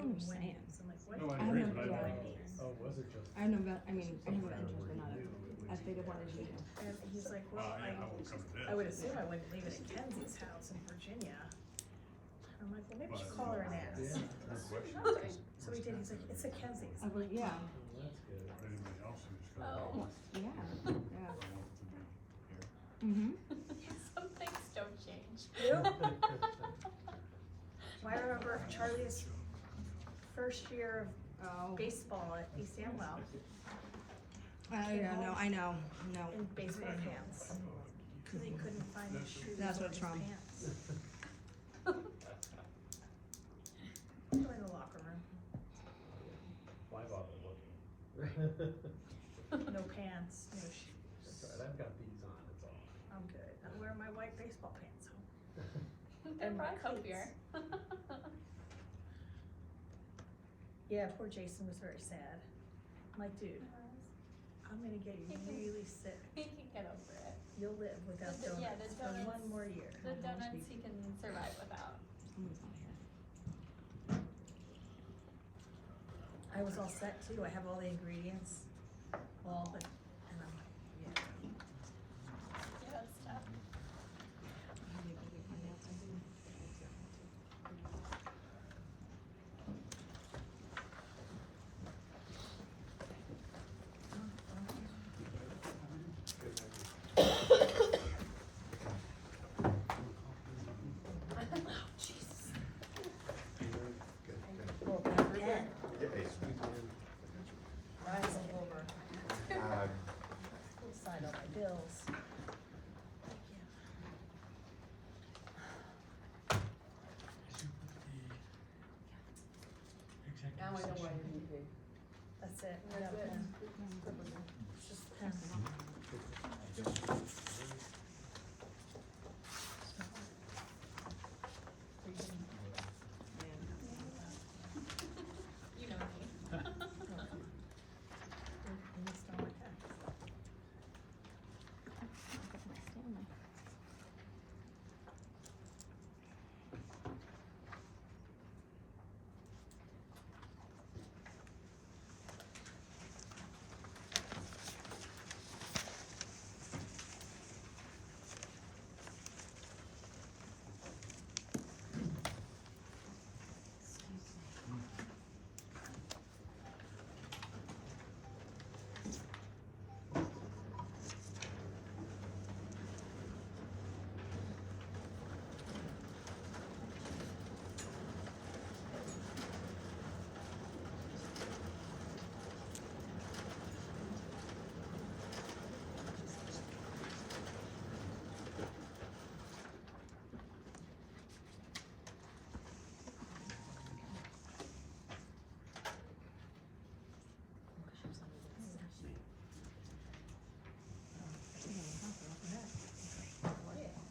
I'm for just saying. Wendy's. I'm like, what? No, I I agree, have but no- I yeah. Wendy's. Oh, was it just? I have no, I mean, I have an interest, but not as big of one as you do. And he's like, well, Yeah, I won't come to this. I would assume I wouldn't leave it at Kenzie's house in Virginia. I'm like, well, maybe you should call her and ask. Yeah. Good question. So he did, he's like, it's at Kenzie's. I was like, yeah, Oh, that's good. Anybody else who's got Oh. yeah, yeah. I want to be here. Mm-hmm. Some things don't change. Well, I remember Charlie's first year Oh. of baseball at East Amwell Yeah, no, I know, no. in baseball pants. Cause he couldn't find his shoes That's or what it's his from. pants. Go in the locker room, Why bother looking? no pants, no shoes. That's right, I've got these on, that's all. I'm good. I'm wearing my white baseball pants home. They're And my probably comfier. Yeah, poor Jason was very sad. I'm like, dude, I'm gonna get you really sick. He can get over it. You'll live without The- yeah, donuts the for donuts- one more year. The donuts he can survive without. Someone's not here. I was all set too. I have all the ingredients, all but, and I'm like, yeah. Yeah, that's tough. Jesus. Good. Well, number 10, Yeah, hey, rising over, uh, sign all my bills. Thank you. Now I know why you need to. That's it. I got a That's it. pen. It's just a pen. You know me. You missed all my texts.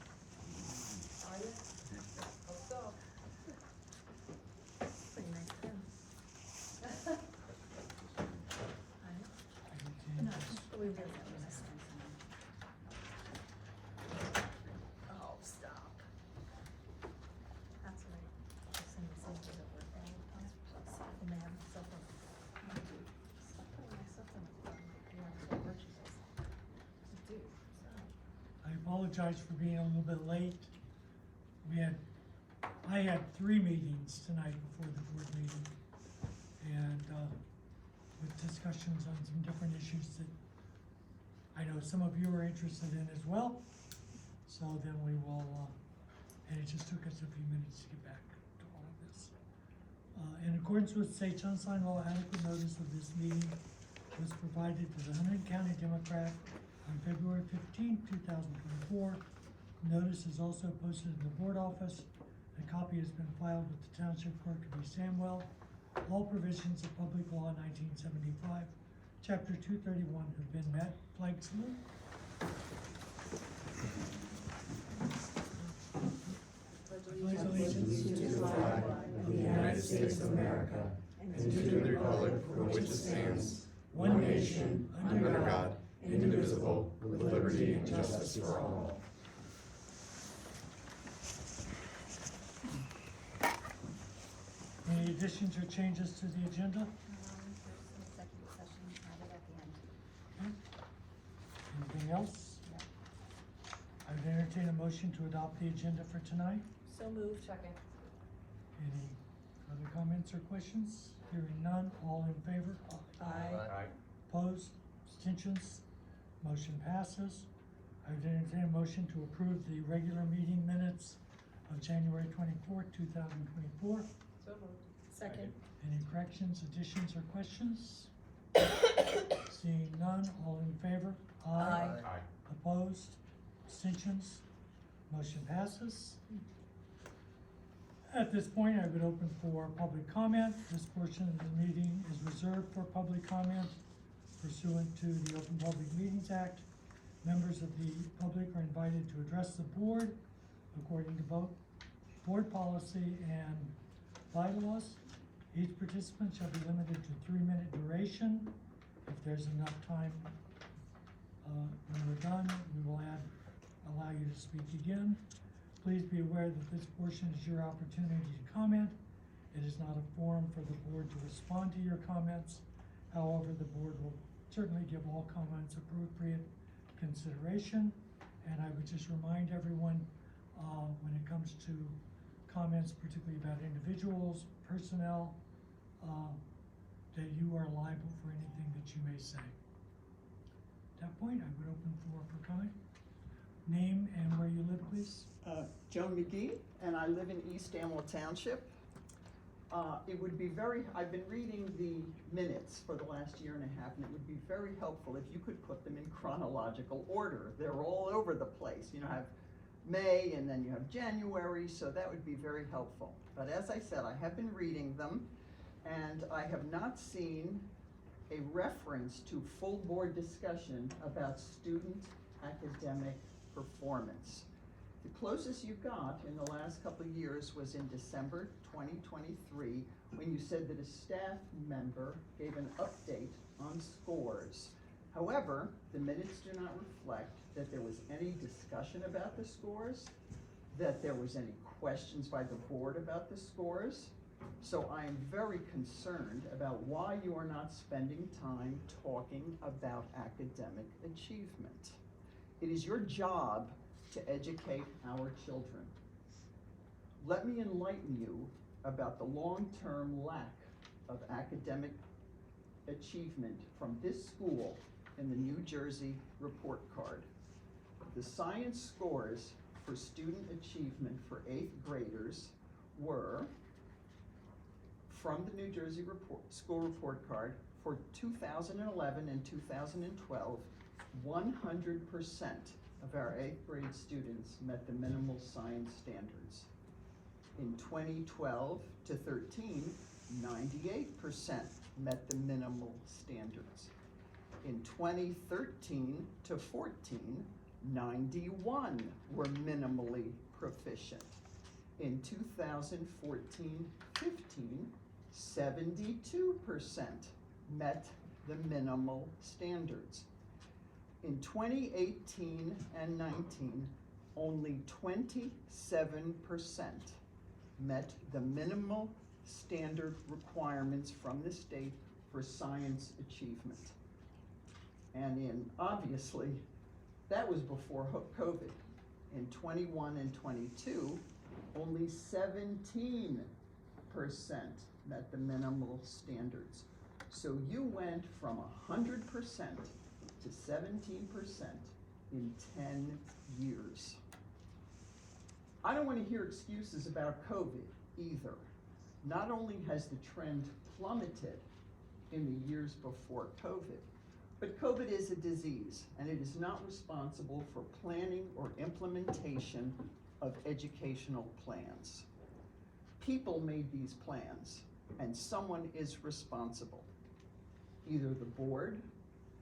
Are you? Let's go. Pretty nice pen. I know. No, but we really have a nice pen. Oh, stop. That's right. I'll send the same thing at work all the time. And they have stuff on. Stop putting my stuff on the phone, you know, for purchases. Dude, stop. I apologize for being a little bit late. I had 3 meetings tonight before the board meeting. And, with discussions on some different issues that I know some of you are interested in as well. So then we will, and it just took us a few minutes to get back to all of this. In accordance with state sunshine law, adequate notice of this meeting was provided to the Hunterdon County Democrat on February 15, 2024. Notice is also posted in the board office. A copy has been filed with the Township Clerk of East Amwell. All provisions of Public Law 1975, Chapter 231 have been met. Flag salute. Pledge allegiance to the flag of the United States of America and to the republic for which it stands, one nation, under God, indivisible, with liberty and justice for all. Any additions or changes to the agenda? There's an executive session added at the end. Okay. Anything else? No. I would entertain a motion to adopt the agenda for tonight. So moved. Second. Any other comments or questions? Hearing none, all in favor? Aye. Opposed? Abstentions? Motion passes. I would entertain a motion to approve the regular meeting minutes of January 24th, 2024. So moved. Second. Any corrections, additions, or questions? Seeing none, all in favor? Aye. Opposed? Abstentions? Motion passes. At this point, I would open for public comment. This portion of the meeting is reserved for public comment pursuant to the Open Public Meetings Act. Members of the public are invited to address the board according to both board policy and bylaws. Each participant shall be limited to 3-minute duration. If there's enough time, when we're done, we will allow you to speak again. Please be aware that this portion is your opportunity to comment. It is not a forum for the board to respond to your comments. However, the board will certainly give all comments appropriate consideration. And I would just remind everyone, when it comes to comments, particularly about individuals, personnel, that you are liable for anything that you may say. At that point, I would open the floor for comment. Name and where you live, please. Joan McGee, and I live in East Amwell Township. It would be I've been reading the minutes for the last year and a half, and it would be very helpful if you could put them in chronological order. They're all over the place. You know, have May, and then you have January, so that would be very helpful. But as I said, I have been reading them, and I have not seen a reference to full board discussion about student academic performance. The closest you got in the last couple of years was in December 2023, when you said that a staff member gave an update on scores. However, the minutes do not reflect that there was any discussion about the scores, that there was any questions by the board about the scores. So I am very concerned about why you are not spending time talking about academic achievement. It is your job to educate our children. Let me enlighten you about the long-term lack of academic achievement from this school in the New Jersey report card. The science scores for student achievement for 8th graders were, from the New Jersey school report card, for 2011 and 2012, 100% of our 8th grade students met the minimal science standards. In 2012 to 13, 98% met the minimal standards. In 2013 to 14, 91 were minimally proficient. In 2014-15, 72% met the minimal standards. In 2018 and 19, only 27% met the minimal standard requirements from the state for science achievement. And obviously, that was before COVID. In 21 and 22, only 17% met the minimal standards. So you went from 100% to 17% in 10 years. I don't want to hear excuses about COVID either. Not only has the trend plummeted in the years before COVID, but COVID is a disease, and it is not responsible for planning or implementation of educational plans. People made these plans, and someone is responsible. Either the board,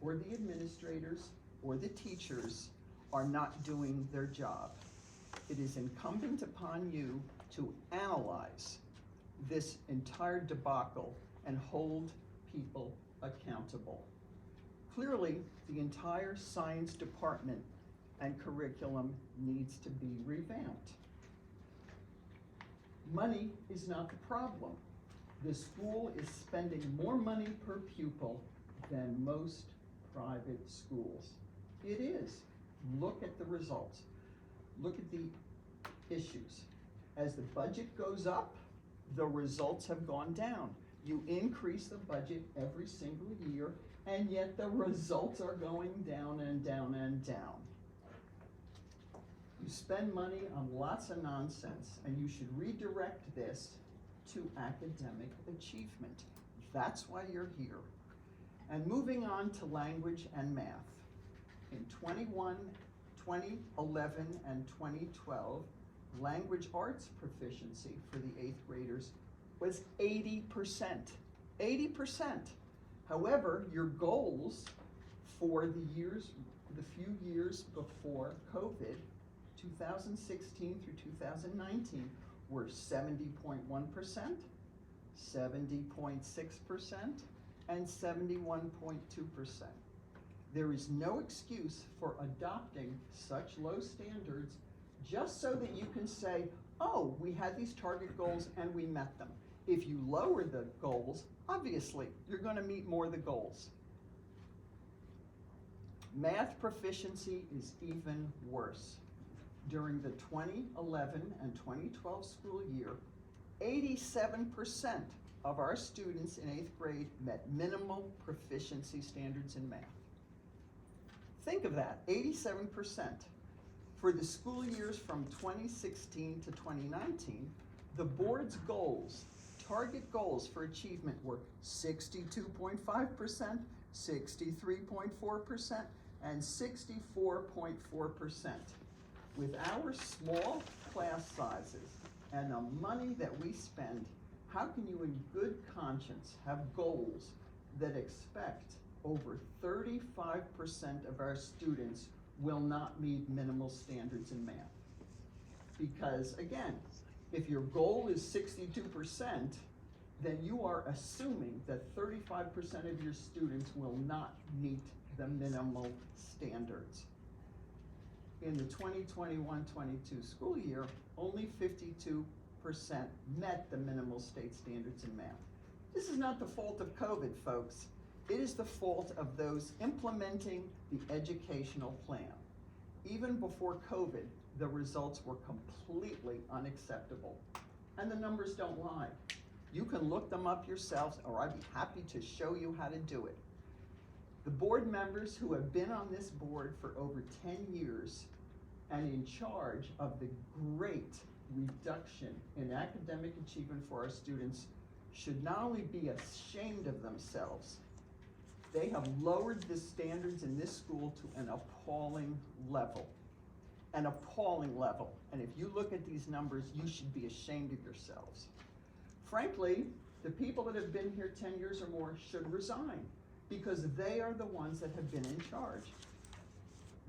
or the administrators, or the teachers are not doing their job. It is incumbent upon you to analyze this entire debacle and hold people accountable. Clearly, the entire science department and curriculum needs to be revamped. Money is not the problem. The school is spending more money per pupil than most private schools. It is. Look at the results. Look at the issues. As the budget goes up, the results have gone down. You increase the budget every single year, and yet the results are going down and down and down. You spend money on lots of nonsense, and you should redirect this to academic achievement. That's why you're here. And moving on to language and math. In 2011 and 2012, language arts proficiency for the 8th graders was 80%. 80%. However, your goals for the few years before COVID, 2016 through 2019, were 70.1%, 70.6%, and 71.2%. There is no excuse for adopting such low standards just so that you can say, oh, we had these target goals and we met them. If you lower the goals, obviously, you're going to meet more of the goals. Math proficiency is even worse. During the 2011 and 2012 school year, 87% of our students in 8th grade met minimal proficiency standards in math. Think of that, 87%. For the school years from 2016 to 2019, the board's goals, target goals for achievement, were 62.5%, 63.4%, and 64.4%. With our small class sizes and the money that we spend, how can you in good conscience have goals that expect over 35% of our students will not meet minimal standards in math? Because again, if your goal is 62%, then you are assuming that 35% of your students will not meet the minimal standards. In the 2021-22 school year, only 52% met the minimal state standards in math. This is not the fault of COVID, folks. It is the fault of those implementing the educational plan. Even before COVID, the results were completely unacceptable. And the numbers don't lie. You can look them up yourselves, or I'd be happy to show you how to do it. The board members who have been on this board for over 10 years and in charge of the great reduction in academic achievement for our students should not only be ashamed of themselves, they have lowered the standards in this school to an appalling level. An appalling level. And if you look at these numbers, you should be ashamed of yourselves. Frankly, the people that have been here 10 years or more should resign because they are the ones that have been in charge.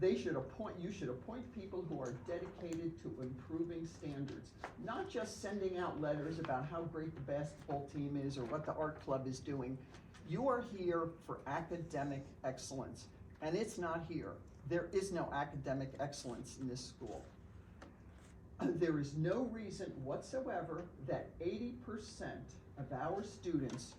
You should appoint people who are dedicated to improving standards, not just sending out letters about how great the basketball team is or what the art club is doing. You are here for academic excellence, and it's not here. There is no academic excellence in this school. There is no reason whatsoever that 80% of our students,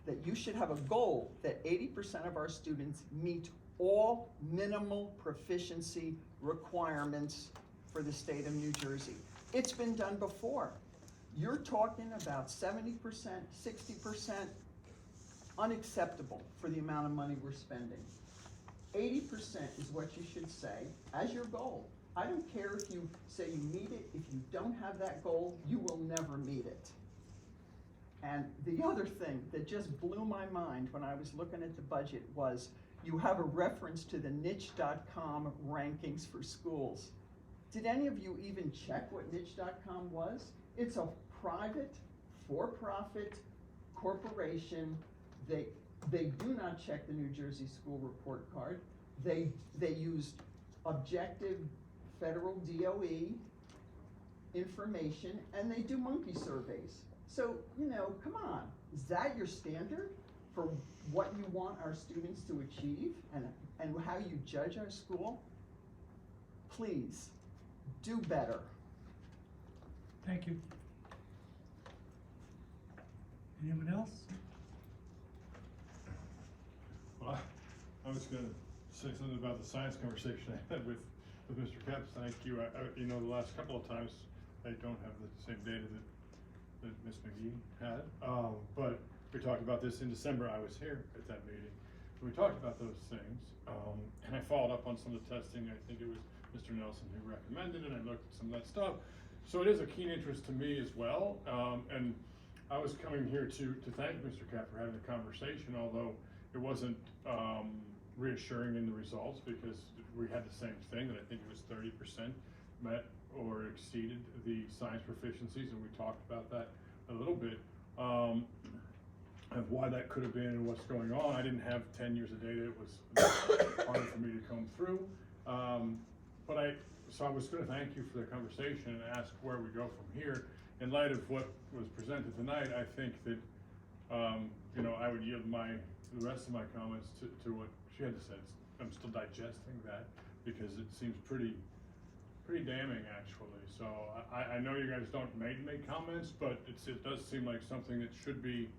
that you should have a goal that 80% of our students meet all minimal proficiency requirements for the state of New Jersey. It's been done before. You're talking about 70%, 60%, unacceptable for the amount of money we're spending. 80% is what you should say as your goal. I don't care if you say you meet it. If you don't have that goal, you will never meet it. And the other thing that just blew my mind when I was looking at the budget was you have a reference to the niche.com rankings for schools. Did any of you even check what niche.com was? It's a private, for-profit corporation. They do not check the New Jersey School Report Card. They used objective federal DOE information, and they do monkey surveys. So, come on, is that your standard for what you want our students to achieve and how you judge our school? Please, do better. Thank you. Anyone else? Well, I was gonna say something about the science conversation I had with Mr. Capps. Thank you. You know, the last couple of times, I don't have the same data that Ms. McGee had. But we talked about this in December. I was here at that meeting. So we talked about those things. And I followed up on some of the testing. I think it was Mr. Nelson who recommended it. I looked at some of that stuff. So it is a keen interest to me as well. And I was coming here to thank Mr. Capps for having the conversation, although it wasn't reassuring in the results, because we had the same thing, that I think it was 30% met or exceeded the science proficiencies, and we talked about that a little bit, of why that could have been and what's going on. I didn't have 10 years of data. It was hard for me to come through. So I was going to thank you for the conversation and ask where we go from here. In light of what was presented tonight, I think that, you know, I would yield the rest of my comments to what she had to say. I'm still digesting that, because it seems pretty damning, actually. So I know you guys don't make comments, but it does seem like something that should be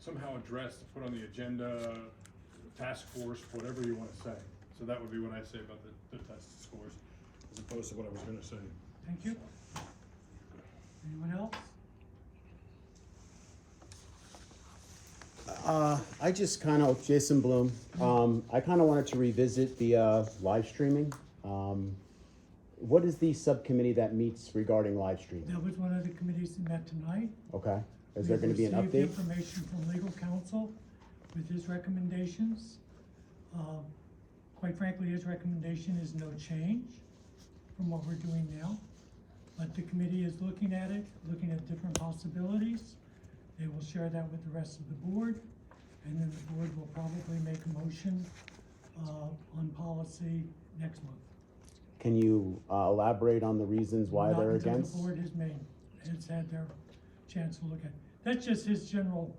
somehow addressed, put on the agenda, task force, whatever you want to say. So that would be what I say about the test scores, as opposed to what I was going to say. Thank you. Anyone else? I just kind of, Jason Bloom, I kind of wanted to revisit the live streaming. What is the subcommittee that meets regarding live streaming? That was one of the committees that met tonight. Okay, is there going to be an We update? received information from legal counsel with his recommendations. Quite frankly, his recommendation is no change from what we're doing now. But the committee is looking at it, looking at different possibilities. They will share that with the rest of the board, and then the board will probably make a motion on policy next month. Can you elaborate on the reasons why they're Not until against? the board has had their chance to look at it. That's just his general,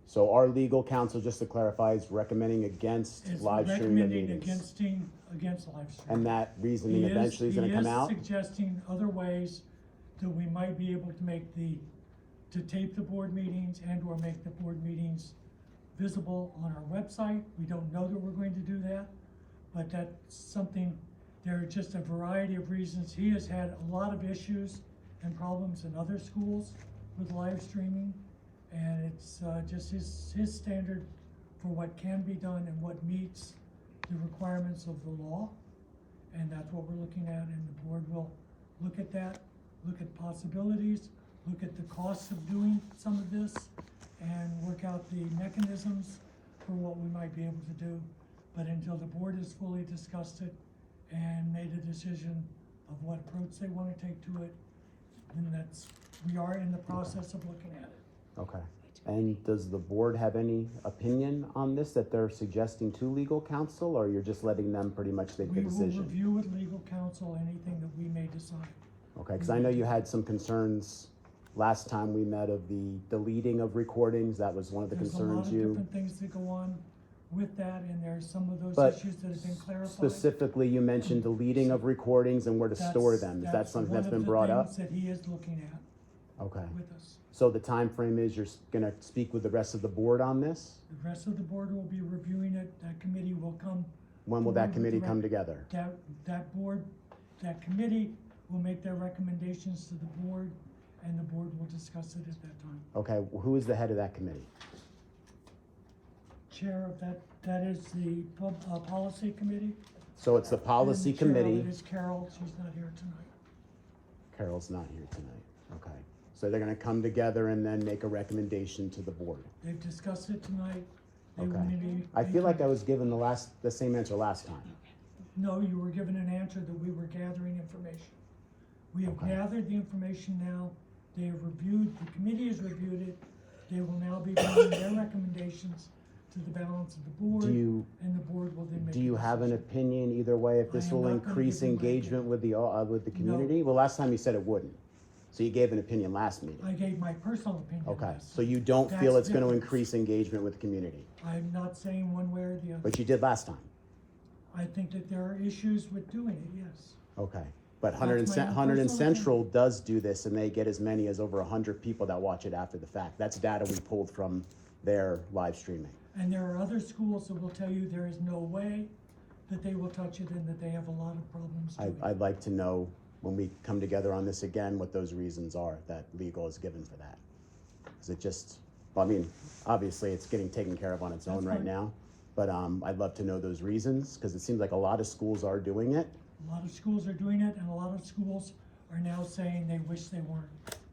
So our legal counsel, just to clarify, is recommending against is live streaming of recommending meetings. against live streaming. And that reasoning eventually is going to come out? He is suggesting other ways that we might be able to make to tape the board meetings and or make the board meetings visible on our website. We don't know that we're going to do that, but that's something, there are just a variety of reasons. He has had a lot of issues and problems in other schools with live streaming, and it's just his standard for what can be done and what meets the requirements of the law. And that's what we're looking at, and the board will look at that, look at possibilities, look at the costs of doing some of this, and work out the mechanisms for what we might be able to do. But until the board has fully discussed it and made a decision of what approach they want to take to it, then we are in the process of looking at it. Okay. And does the board have any opinion on this that they're suggesting to legal counsel, or you're just letting them pretty much make the We will decision? review with legal counsel anything that we may decide. Okay, because I know you had some concerns last time we met of the deleting of recordings. That was one of the There's a concerns lot of you. different things that go on with that, and there's some of those But issues that have been clarified. specifically, you mentioned deleting of recordings and where to store them. Is that something that's been brought up? One of the things that he is looking at Okay. with us. So the time frame is you're gonna speak with the rest of the board on this? The rest of the board will be reviewing it. That committee will come. When will that forward with committee the come together? That committee will make their recommendations to the board, and the board will discuss it at that time. Okay, who is the head of that committee? Chair of that is the policy committee. So it's the policy And the chair of committee. it is Carol. She's not here tonight. Carol's not here tonight. Okay. So they're gonna come together and then make a recommendation to the board. They've discussed it tonight. They Okay. will maybe- I feel like I was given the same answer last time. No, you were given an answer that we were gathering information. We have Okay. gathered the information now. They have reviewed, the committee has reviewed it. They will now be bringing their recommendations to the balance of the board, Do you, and the board will then make. do a you have an decision. opinion either way if this I am will not gonna increase give you my engagement opinion. with the community? Well, last time you said it wouldn't. So you gave an opinion last meeting. I gave my personal opinion. Okay, last so time. you don't feel That's it's gonna different. increase engagement with the community, I'm not saying one way or the other. but you did last time. I think that there are issues with doing it, yes. Okay, But Hundred That's my own and personal Central does do this, and they get as many as over 100 people that watch it after the fact. That's data we pulled from their live streaming. And there are other schools that will tell you there is no way that they will touch it and that they have a lot of problems doing it. I'd like to know when we come together on this again, what those reasons are that legal is given for that. Is it just, well, I mean, obviously it's getting taken care of on its own That's right fine. now, but I'd love to know those reasons, because it seems like a lot of schools are doing it. A lot of schools are doing it, and a lot of schools are now saying they wish they weren't.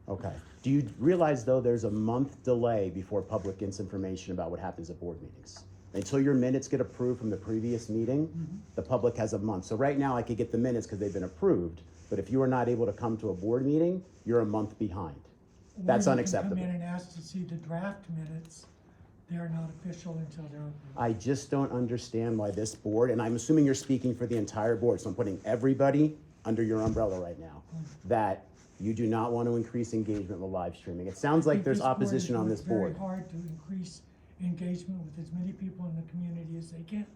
Okay. Do you realize, though, there's a month delay before public gets information about what happens at board meetings? Until your minutes get approved from the previous meeting, the public has a month. So right now, I could get the minutes because they've been approved, but if you are not able to come to a board meeting, you're a month behind. That's Or you can unacceptable. come in and ask to see the draft minutes. They're not official until they're approved. I just don't understand why this board, and I'm assuming you're speaking for the entire board, so I'm putting everybody under your umbrella right now, that you do not want to increase engagement with live streaming. It sounds like there's opposition on this board. It's very hard to increase engagement with as many people in the community as they can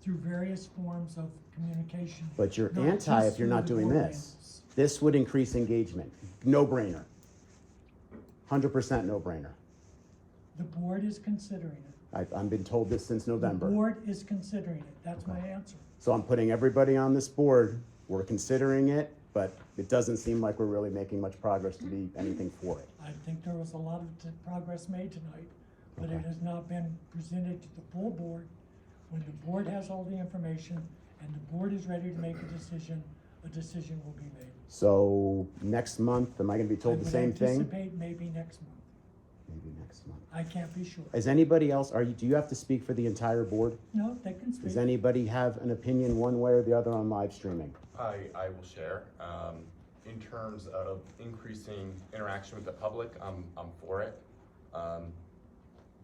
through various forms of communication. But you're not anti just if you're through not the doing board this. members. This would increase engagement. No brainer. 100% no brainer. The board is considering it. I've been told this since November. The board is considering it. That's my answer. So I'm putting everybody on this board. We're considering it, but it doesn't seem like we're really making much progress to be anything for it. I think there was a lot of progress made tonight, but it Okay. has not been presented to the full board. When the board has all the information and the board is ready to make a decision will be made. So next month, am I gonna be told the same I would thing? anticipate maybe next month. Maybe next month. I can't be sure. Is anybody else, do you have to speak for the entire board? No, they can speak. Does anybody have an opinion one way or the other on live streaming? I will share. In terms of increasing interaction with the public, I'm for it.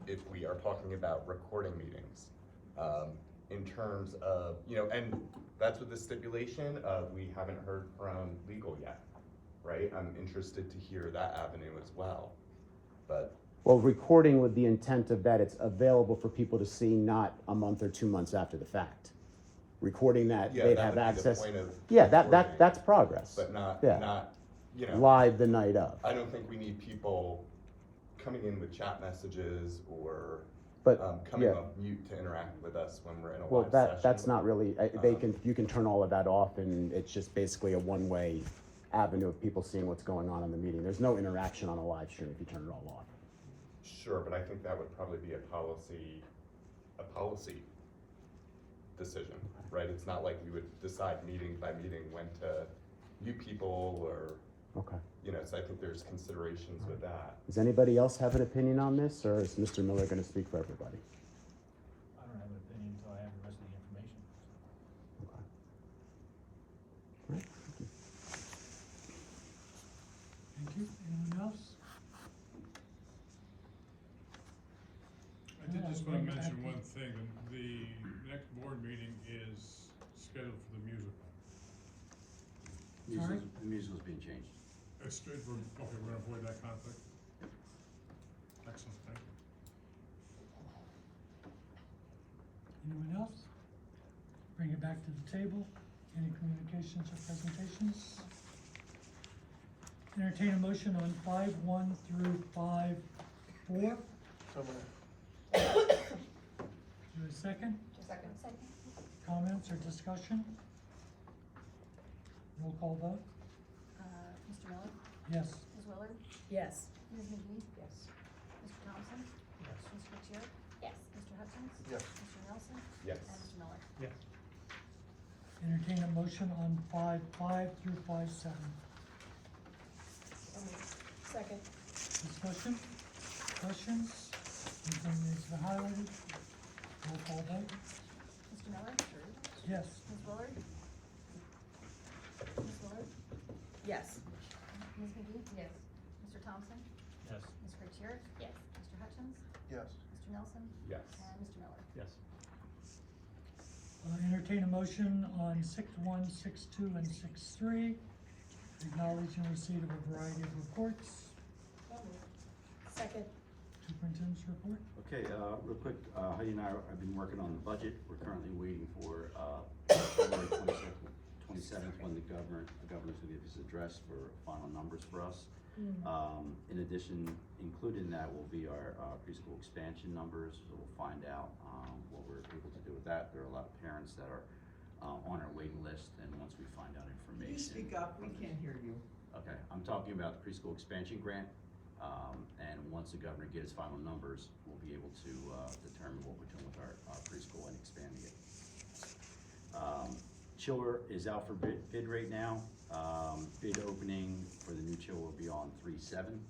If we are talking about recording meetings, in terms of, and that's with the stipulation of we haven't heard from legal yet, right? I'm interested to hear that avenue as well, but. Well, recording with the intent of that it's available for people to see not a month or 2 months after the fact. Recording that Yeah, they'd that have would be the access. point of Yeah, recording. that's progress. But not, Yeah. not, Live the night of. I don't think we need people coming in with chat messages or But, coming yeah. off mute to interact with us when we're in a Well, live session. that's not really, you can turn all of that off, and it's just basically a one-way avenue of people seeing what's going on in the meeting. There's no interaction on a live stream if you turn it all off. Sure, but I think that would probably be a policy decision, right? It's not like we would decide meeting by meeting when to mute people or, Okay. so I think there's considerations with that. Does anybody else have an opinion on this, or is Mr. Miller gonna speak for everybody? I don't have an opinion until I have the rest of the information. Okay. All right, thank you. Thank you. Anyone else? I did just want to mention one thing. The next board meeting is scheduled for the musical. Sorry? The musical's being changed. Okay, we're gonna avoid that conflict. Excellent, thank you. Anyone else? Bring it back to the table. Any communications or presentations? Entertain a motion on 5.1 through 5.4. Is there a second? Second. Comments or discussion? Roll call vote? Mr. Miller? Yes. Ms. Willard? Yes. Ms. McGee? Yes. Mr. Thompson? Yes. Ms. Kutcher? Yes. Mr. Hutchins? Yes. Mr. Nelson? Yes. And Mr. Miller? Yes. Entertain a motion on 5.5 through 5.7. Second. Discussion? Questions? Anything needs to be highlighted? Roll call vote? Mr. Miller? Yes. Ms. Willard? Ms. Willard? Yes. Ms. McGee? Yes. Mr. Thompson? Yes. Ms. Kutcher? Yes. Mr. Hutchins? Yes. Mr. Nelson? Yes. And Mr. Miller? Yes. Entertain a motion on 6.1, 6.2, and 6.3, acknowledging receipt of a variety of reports. Second. Superintendent's report? Okay, real quick, Heidi and I have been working on the budget. We're currently waiting for February 27th when the governor's gonna give his address for final numbers for us. In addition, included in that will be our preschool expansion numbers, so we'll find out what we're able to do with that. There are a lot of parents that are on our waiting list, and once we find out information. Can you speak up? We can't hear you. Okay, I'm talking about the preschool expansion grant, and once the governor gives final numbers, we'll be able to determine what we're doing with our preschool and expanding it. Chiller is out for bid right now. Bid opening for the new chiller will be on 3/7,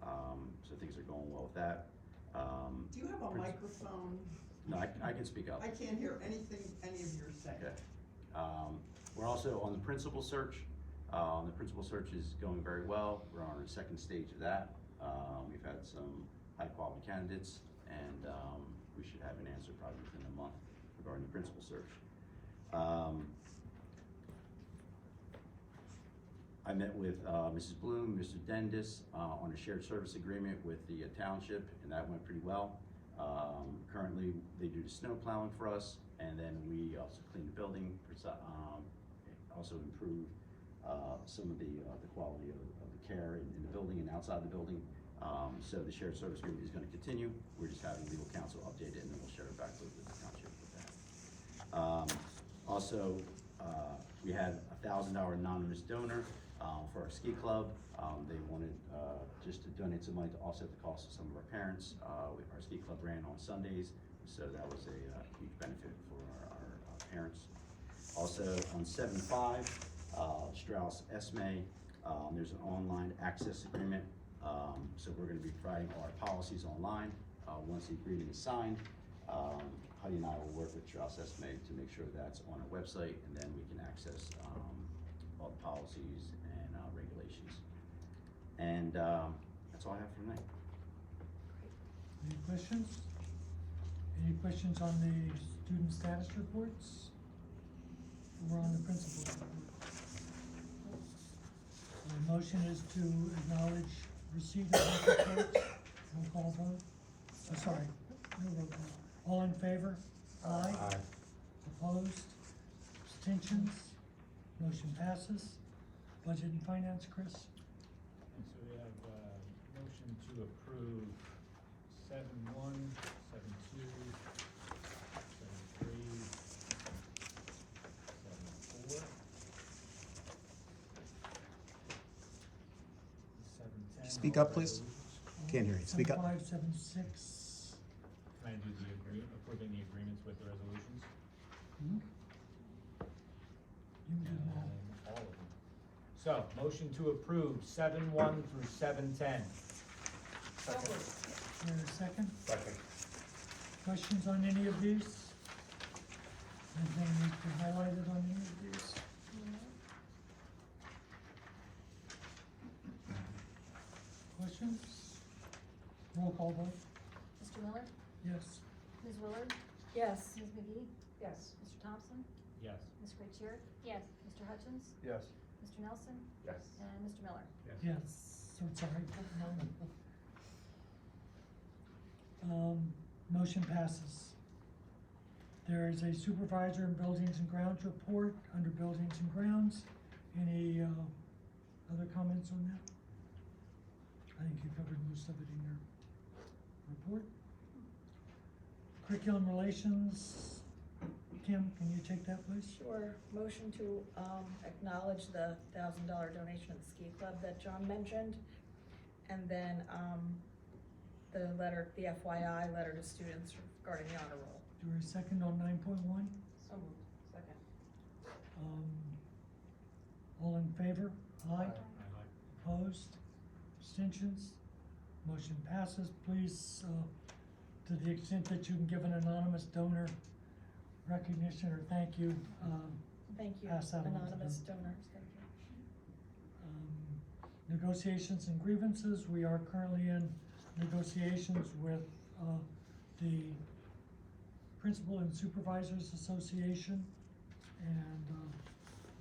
so things are going well with that. Do you have a microphone? No, I can speak up. I can't hear anything any of you're saying. Okay. We're also on the principal search. The principal search is going very well. We're on our second stage of that. We've had some high quality candidates, and we should have an answer probably within a month regarding the principal search. I met with Mrs. Bloom, Mr. Dendis on a shared service agreement with the township, and that went pretty well. Currently, they do the snow plowing for us, and then we also clean the building, also improve some of the quality of the care in the building and outside the building. So the shared service agreement is going to continue. We're just having legal counsel update it, and then we'll share it back with the township with that. Also, we had a $1,000 anonymous donor for our ski club. They wanted just to donate some money to offset the cost of some of our parents. Our ski club ran on Sundays, so that was a huge benefit for our parents. Also, on 7/5, Strauss Esme, there's an online access agreement. So we're going to be providing all our policies online. Once the agreement is signed, Heidi and I will work with Strauss Esme to make sure that's on our website, and then we can access all the policies and regulations. And that's all I have for tonight. Any questions? Any questions on the student status reports? Or on the principal's report? The motion is to acknowledge receipt of those reports. Roll call vote. Oh, sorry, no roll call. All in favor? Aye. Aye. Opposed? Abstentions? Motion passes. Budget and Finance, Chris? And so we have a motion to approve 7/1, 7/2, 7/3, 7/4, 7/10. Speak up, please. Can't hear you. Speak up. 7/5, 7/6. Can I do the approving the agreements with the resolutions? Hmm? You can do them all. And all of them. So, motion to approve 7/1 through 7/10. Is there a second? Second. Questions on any of these? Anything need to be highlighted on any of these? Questions? Roll call vote? Mr. Miller? Yes. Ms. Willard? Yes. Ms. McGee? Yes. Mr. Thompson? Yes. Ms. Kretschmer? Yes. Mr. Hutchins? Yes. Mr. Nelson? Yes. And Mr. Miller? Yes, so sorry. Motion passes. There is a supervisor in Buildings and Grounds report under Buildings and Grounds. Any other comments on that? I think you covered most of it in your report. Curriculum Relations, Kim, can you take that, please? Sure. Motion to acknowledge the $1,000 donation to the ski club that John mentioned. And then the letter, the FYI letter to students regarding the honor roll. Do we have a second on 9.1? So moved. Second. All in favor? Aye. Aye. Opposed? Abstentions? Motion passes. Please, to the extent that you can give an anonymous donor recognition or thank you, Thank you, Pass that on to anonymous them. donors. Thank you. Negotiations and grievances. We are currently in negotiations with the Principal and Supervisors Association. And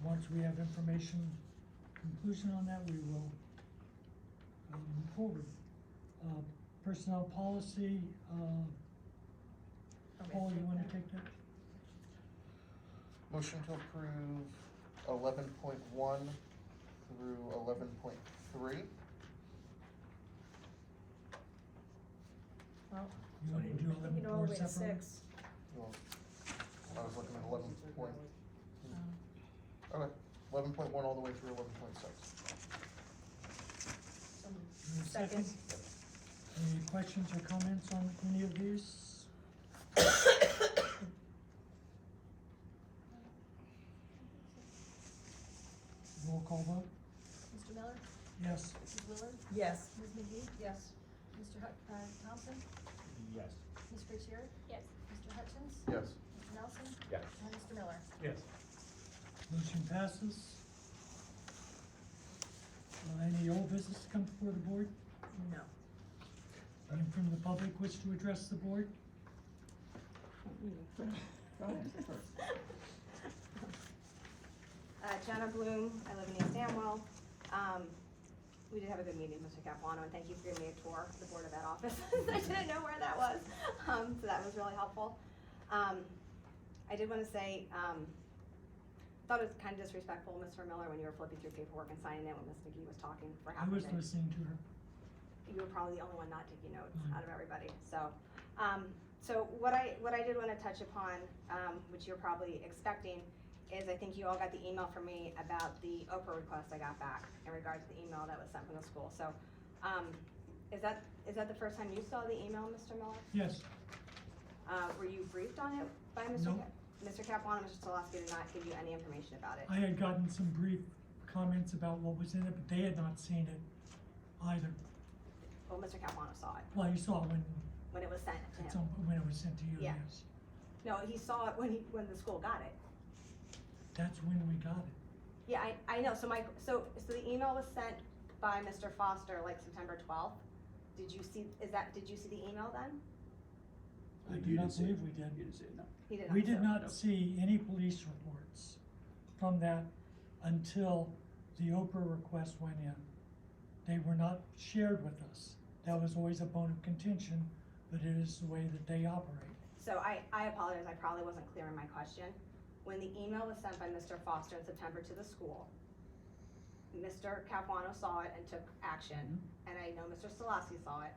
once we have information, conclusion on that, we will move forward. Personnel policy, Okay, Paul, you take wanna that. take that? Motion to approve 11.1 through 11.3. Well, You wanna do we can go all the way 11.4 to separately? 6. Well, I was looking at 11 point, Um, okay, 11.1 all the way through 11.6. Second. Any questions or comments on any of these? Roll call vote? Mr. Miller? Yes. Mrs. Willard? Yes. Ms. McGee? Yes. Mr. Thompson? Yes. Ms. Frazier? Yes. Mr. Hutchins? Yes. Mr. Nelson? Yes. And Mr. Miller? Yes. Motion passes. Any old business to come before the board? No. Anyone from the public wish to address the board? Go ahead, first. Jenna Bloom, I live in East Amwell. We did have a good meeting, Mr. Capuano, and thank you for giving me a tour of the Board of Ed office. I didn't know where that was, so that was really helpful. I did wanna say, thought it was kind of disrespectful, Mr. Miller, when you were flipping through paperwork and signing it when Ms. McGee was talking for I half of was it. listening to her. You were probably the only one not taking notes Mm. out of everybody, so. So what I did wanna touch upon, which you're probably expecting, is I think you all got the email from me about the Oprah request I got back in regards to the email that was sent from the school. So, is that the first time you saw the email, Mr. Miller? Yes. Were you briefed on it by Mr. Nope. Mr. Capuano? Mr. Solosky did not give you any information about it. I had gotten some brief comments about what was in it, but they had not seen it either. Well, Mr. Capuano saw it Well, you saw it when it was sent to it's him. when it was sent to you, Yeah. yes. No, he saw it when the school got it. That's when we got it. Yeah, I know, so the email was sent by Mr. Foster, like September 12th. Did you see the email then? I do You not didn't see it. believe we did. You didn't see it, no. He did not. We did so- not see any police reports from that until the Oprah request went in. They were not shared with us. That was always a bone of contention, but it is the way that they operate. So I apologize, I probably wasn't clear in my question. When the email was sent by Mr. Foster in September to the school, Mr. Capuano saw it and took action, and I know Mr. Solosky saw it.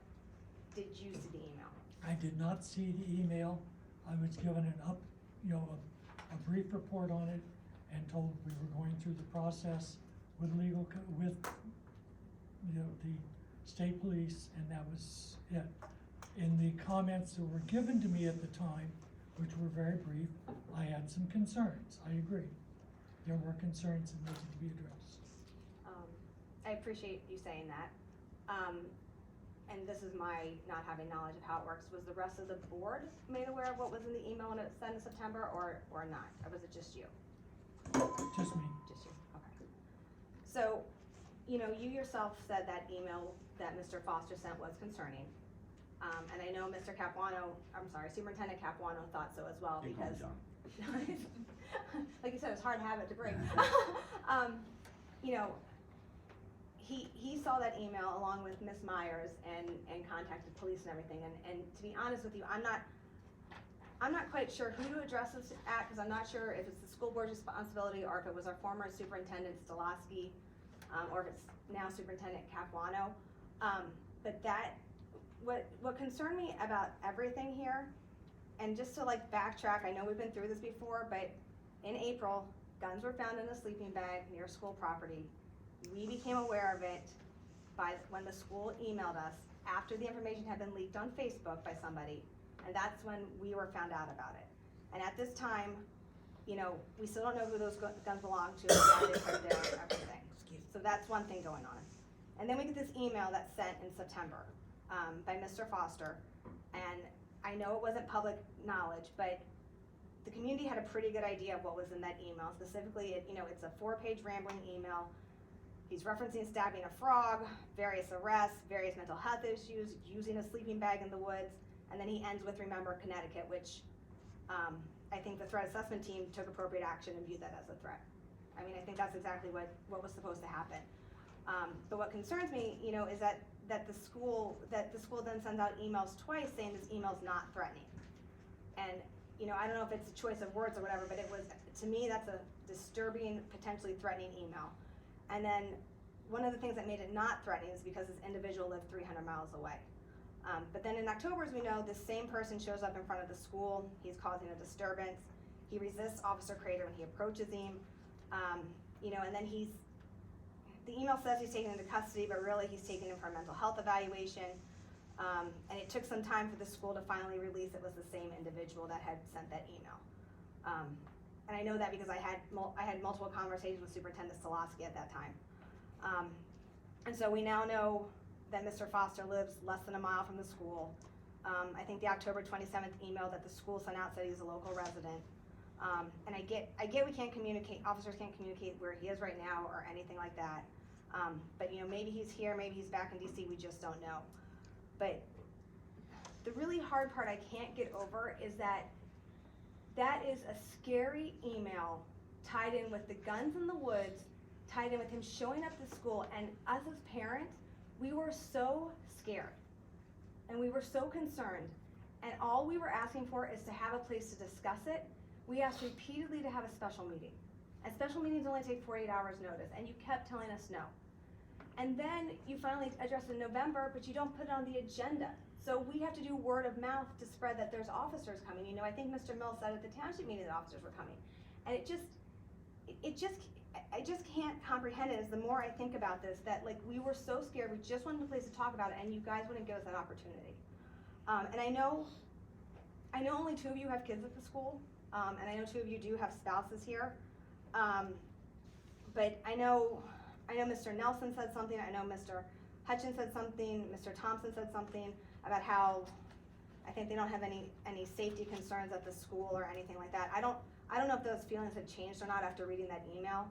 Did you see the email? I did not see the email. I was given a brief report on it and told we were going through the process with with the state police, and that was it. In the comments that were given to me at the time, which were very brief, I had some concerns, I agree. There were concerns that needed to be addressed. I appreciate you saying that. And this is my not having knowledge of how it works. Was the rest of the board made aware of what was in the email when it was sent in September, or not? Or was it just you? Just me. Just you, okay. So, you yourself said that email that Mr. Foster sent was concerning. And I know Superintendent Capuano thought so as well, You call me because, John. like you said, it's a hard habit to break. He saw that email along with Ms. Myers and contacted police and everything, and to be honest with you, I'm not quite sure who to address this at, because I'm not sure if it's the school board's responsibility or if it was our former superintendent Stolosky, or if it's now Superintendent Capuano. But what concerned me about everything here, and just to backtrack, I know we've been through this before, but in April, guns were found in a sleeping bag near school property. We became aware of it when the school emailed us after the information had been leaked on Facebook by somebody, and that's when we were found out about it. And at this time, we still don't know who those guns belong to, why they put there, everything. So that's one thing going on. And then we get this email that's sent in September by Mr. Foster, and I know it wasn't public knowledge, but the community had a pretty good idea of what was in that email. Specifically, it's a 4-page rambling email. He's referencing stabbing a frog, various arrests, various mental health issues, using a sleeping bag in the woods, and then he ends with Remember Connecticut, which I think the threat assessment team took appropriate action and viewed that as a threat. I mean, I think that's exactly what was supposed to happen. But what concerns me, is that the school then sends out emails twice saying this email's not threatening. And I don't know if it's a choice of words or whatever, but to me, that's disturbing, potentially threatening email. And then one of the things that made it not threatening is because this individual lived 300 miles away. But then in October, as we know, this same person shows up in front of the school. He's causing a disturbance. He resists Officer Crater when he approaches him. You know, and then the email says he's taken into custody, but really he's taken him for a mental health evaluation. And it took some time for the school to finally release it was the same individual that had sent that email. And I know that because I had multiple conversations with Superintendent Solosky at that time. And so we now know that Mr. Foster lives less than a mile from the school. I think the October 27th email that the school sent out said he's a local resident. And I get we can't communicate, officers can't communicate where he is right now or anything like that. But you know, maybe he's here, maybe he's back in DC, we just don't know. But the really hard part I can't get over is that is a scary email tied in with the guns in the woods, tied in with him showing up to school, and us as parents, we were so scared and we were so concerned, and all we were asking for is to have a place to discuss it. We asked repeatedly to have a special meeting, and special meetings only take 48 hours notice, and you kept telling us no. And then you finally addressed it in November, but you don't put it on the agenda. So we have to do word of mouth to spread that there's officers coming. You know, I think Mr. Mills said at the township meeting that officers were coming. And I just can't comprehend it as the more I think about this, that like we were so scared, we just wanted a place to talk about it, and you guys wouldn't give us that opportunity. And I know only 2 of you have kids at the school, and I know 2 of you do have spouses here. But I know Mr. Nelson said something, I know Mr. Hutchins said something, Mr. Thompson said something about how I think they don't have any safety concerns at the school or anything like that. I don't know if those feelings have changed or not after reading that email.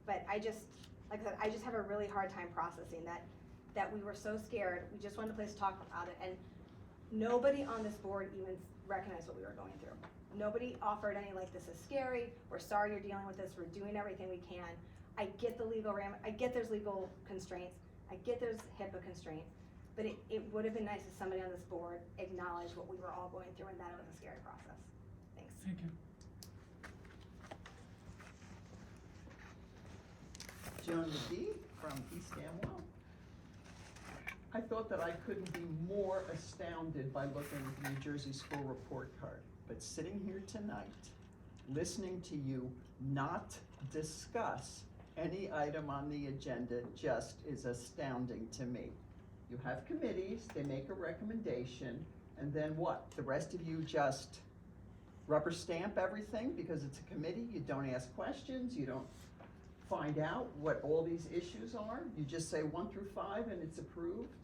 But like I said, I just have a really hard time processing that we were so scared, we just wanted a place to talk about it, and nobody on this board even recognized what we were going through. Nobody offered any like, this is scary, we're sorry you're dealing with this, we're doing everything we can. I get I get there's legal constraints, I get there's HIPAA constraints, but it would have been nice if somebody on this board acknowledged what we were all going through and that it was a scary process. Thanks. Thank you. Joan McGee from East Amwell. I thought that I couldn't be more astounded by looking at the New Jersey School Report Card, but sitting here tonight, listening to you not discuss any item on the agenda just is astounding to me. You have committees, they make a recommendation, and then what? The rest of you just rubber stamp everything because it's a committee? You don't ask questions, you don't find out what all these issues are? You just say 1 through 5 and it's approved?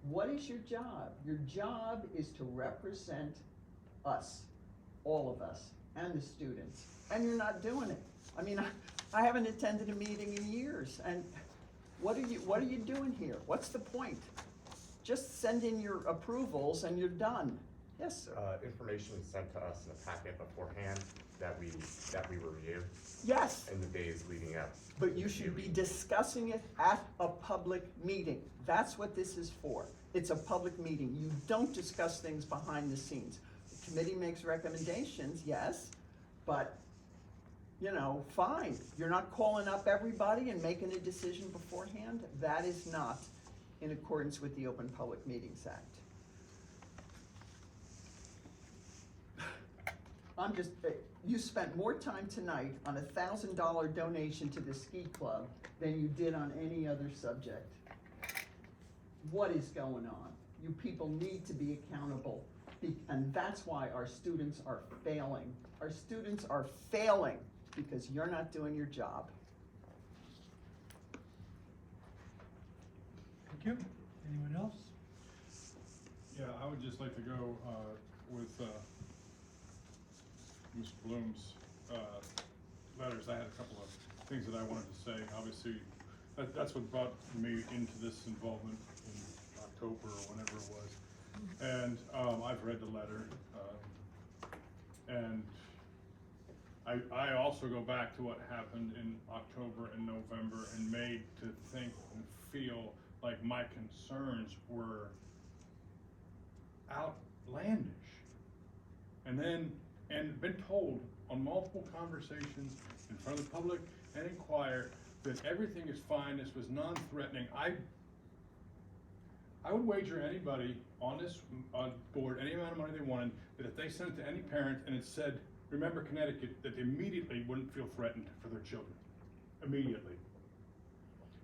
What is your job? Your job is to represent us, all of us, and the students, and you're not doing it. I mean, I haven't attended a meeting in years, and what are you doing here? What's the point? Just send in your approvals and you're done. Yes, sir. Information was sent to us in a packet beforehand that we reviewed. Yes. In the days leading up. But you should be discussing it at a public meeting. That's what this is for. It's a public meeting. You don't discuss things behind the scenes. The committee makes recommendations, yes, but you know, fine. You're not calling up everybody and making a decision beforehand. That is not in accordance with the Open Public Meetings Act. You spent more time tonight on a $1,000 donation to the ski club than you did on any other subject. What is going on? You people need to be accountable, and that's why our students are failing. Our students are failing because you're not doing your job. Thank you. Anyone else? Yeah, I would just like to go with Mr. Bloom's letters. I had a couple of things that I wanted to say. Obviously, that's what brought me into this involvement in October or whenever it was. And I've read the letter, and I also go back to what happened in October and November and made to think and feel like my concerns were outlandish. And been told on multiple conversations in front of the public and inquire that everything is fine, this was non-threatening. I would wager anybody on this board, any amount of money they wanted, that if they sent it to any parent and it said, remember Connecticut, that they immediately wouldn't feel threatened for their children. Immediately.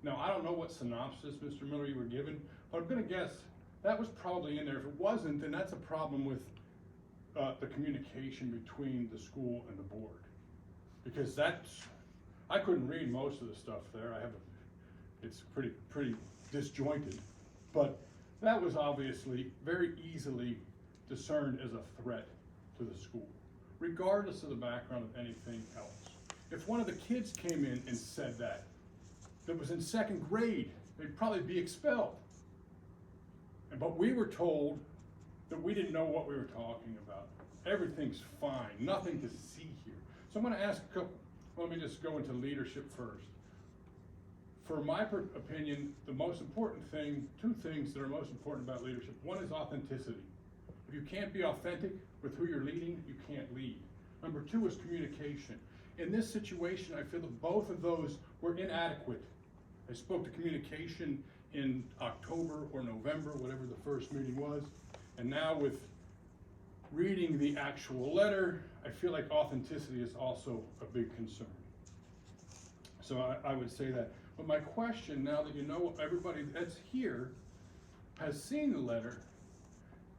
Now, I don't know what synopsis, Mr. Miller, you were given, but I'm gonna guess that was probably in there. If it wasn't, then that's a problem with the communication between the school and the board. Because I couldn't read most of the stuff there. It's pretty disjointed. But that was obviously very easily discerned as a threat to the school, regardless of the background of anything else. If one of the kids came in and said that was in second grade, they'd probably be expelled. But we were told that we didn't know what we were talking about. Everything's fine, nothing to see here. So I'm gonna ask let me just go into leadership first. For my opinion, the most important thing, two things that are most important about leadership. One is authenticity. If you can't be authentic with who you're leading, you can't lead. Number two is communication. In this situation, I feel that both of those were inadequate. I spoke to communication in October or November, whatever the first meeting was. And now with reading the actual letter, I feel like authenticity is also a big concern. So I would say that. But my question, now that you know everybody that's here has seen the letter,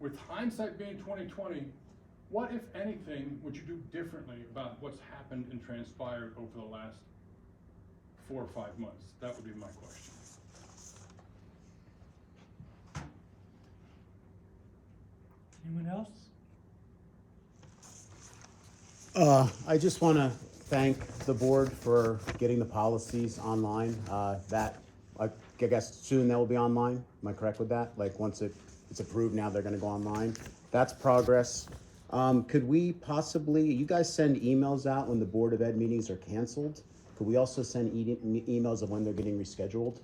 with hindsight being 2020, what, if anything, would you do differently about what's happened and transpired over the last 4 or 5 months? That would be my question. Anyone else? I just want to thank the board for getting the policies online. I guess soon that will be online. Am I correct with that? Like once it's approved, now they're going to go online. That's progress. Could we possibly, you guys send emails out when the Board of Ed meetings are canceled? Could we also send emails of when they're getting rescheduled?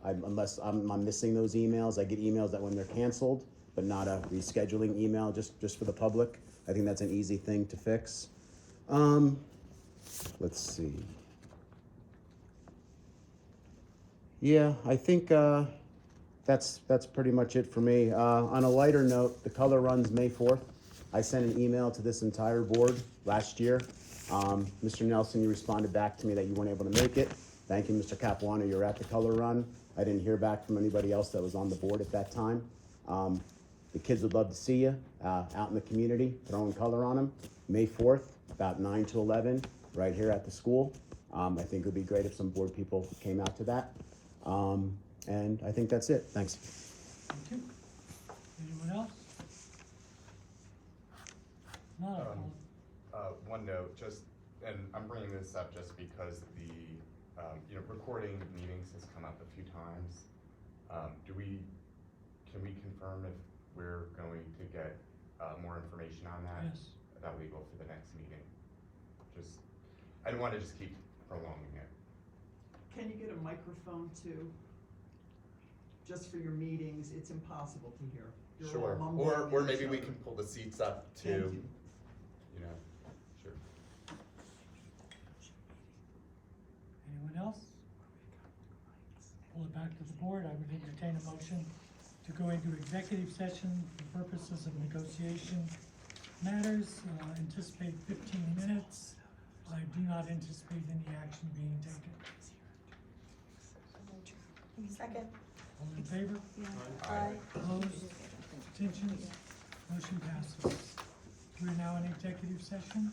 Unless I'm missing those emails, I get emails that when they're canceled, but not a rescheduling email just for the public. I think that's an easy thing to fix. Let's see. Yeah, I think that's pretty much it for me. On a lighter note, the color runs May 4th. I sent an email to this entire board last year. Mr. Nelson, you responded back to me that you weren't able to make it. Thank you, Mr. Capuano, you're at the color run. I didn't hear back from anybody else that was on the board at that time. The kids would love to see you out in the community, throwing color on them. May 4th, about 9 to 11, right here at the school. I think it would be great if some board people came out to that. And I think that's it. Thanks. Thank you. Anyone else? No. One note, and I'm bringing this up just because the recording meetings has come up a few times. Can we confirm if we're going to get more information on that? Yes. About legal for the next meeting? I don't want to just keep prolonging it. Can you get a microphone too? Just for your meetings, it's impossible to hear. You're Sure, all mumbling or at maybe each we other. can pull the seats up Thank too. you. Sure. Anyone else? Pull it back to the board. I would entertain a motion to go into executive session for purposes of negotiation matters. Anticipate 15 minutes. I do not anticipate any action being taken. Second. All in favor? Aye. Opposed? Abstentions? Motion passes. We're now in executive session.